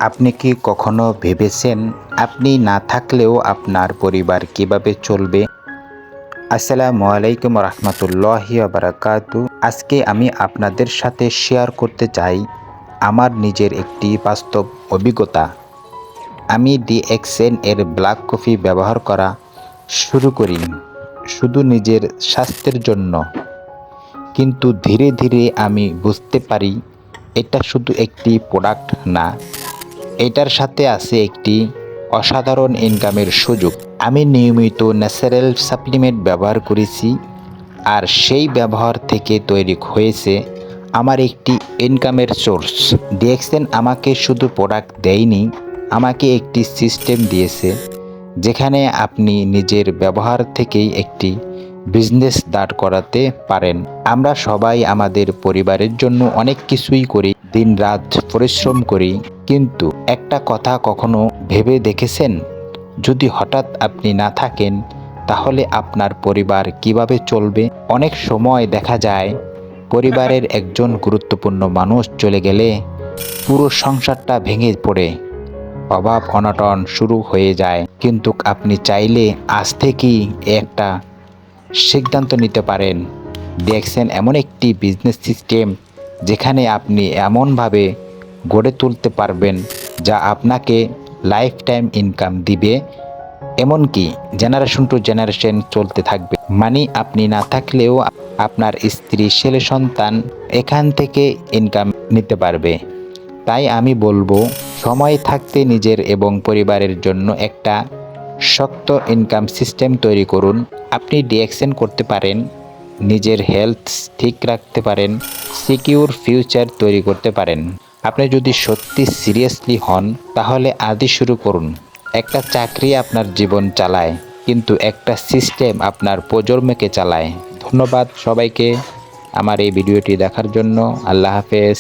আপনি কি কখনো ভেবেছেন আপনি না থাকলেও আপনার পরিবার কিভাবে চলবে? আসসালামু আলাইকুম রহমতুল্লাহি বারাকাতু। আজকে আমি আপনাদের সাথে শেয়ার করতে চাই আমার নিজের একটি বাস্তব অভিজ্ঞতা। আমি ডিএক্সএন এর ব্ল্যাক কফি ব্যবহার করা শুরু করি শুধু নিজের স্বাস্থ্যের জন্য, কিন্তু ধীরে ধীরে আমি বুঝতে পারি এটা শুধু একটি প্রোডাক্ট না, এটার সাথে আছে একটি অসাধারণ ইনকামের সুযোগ। আমি নিয়মিত ন্যাচারাল সাপ্লিমেন্ট ব্যবহার করেছি, আর সেই ব্যবহার থেকে তৈরি হয়েছে আমার একটি ইনকামের সোর্স। ডিএক্সএন আমাকে শুধু প্রোডাক্ট দেয়নি, আমাকে একটি সিস্টেম দিয়েছে যেখানে আপনি নিজের ব্যবহার থেকেই একটি বিজনেস দাঁড় করাতে পারেন। আমরা সবাই আমাদের পরিবারের জন্য অনেক কিছুই করি, দিনরাত পরিশ্রম করি, কিন্তু একটা কথা কখনো ভেবে দেখেছেন, যদি হঠাৎ আপনি না থাকেন তাহলে আপনার পরিবার কিভাবে চলবে? অনেক সময় দেখা যায় পরিবারের একজন গুরুত্বপূর্ণ মানুষ চলে গেলে পুরো সংসারটা ভেঙে পড়ে, অভাব অনটন শুরু হয়ে যায়। কিন্তু আপনি চাইলে আজ থেকেই একটা সিদ্ধান্ত নিতে পারেন। দেখছেন এমন একটি বিজনেস সিস্টেম যেখানে আপনি এমনভাবে গড়ে তুলতে পারবেন যা আপনাকে লাইফ টাইম ইনকাম দিবে, এমনকি জেনারেশন টু জেনারেশন চলতে থাকবে। মানে আপনি না থাকলেও আপনার স্ত্রী, ছেলে, সন্তান এখান থেকে ইনকাম নিতে পারবে। তাই আমি বলবো, সময় থাকতে নিজের এবং পরিবারের জন্য একটা শক্ত ইনকাম সিস্টেম তৈরি করুন। আপনি ডিএক্সএন করতে পারেন, নিজের হেলথ ঠিক রাখতে পারেন, সিকিউর ফিউচার তৈরি করতে পারেন। আপনি যদি সত্যি সিরিয়াসলি হন তাহলে আজই শুরু করুন। একটা চাকরি আপনার জীবন চালায়, কিন্তু একটা সিস্টেম আপনার প্রজন্মকে চালায়। ধন্যবাদ সবাইকে আমার এই ভিডিওটি দেখার জন্য। আল্লাহ হাফেজ।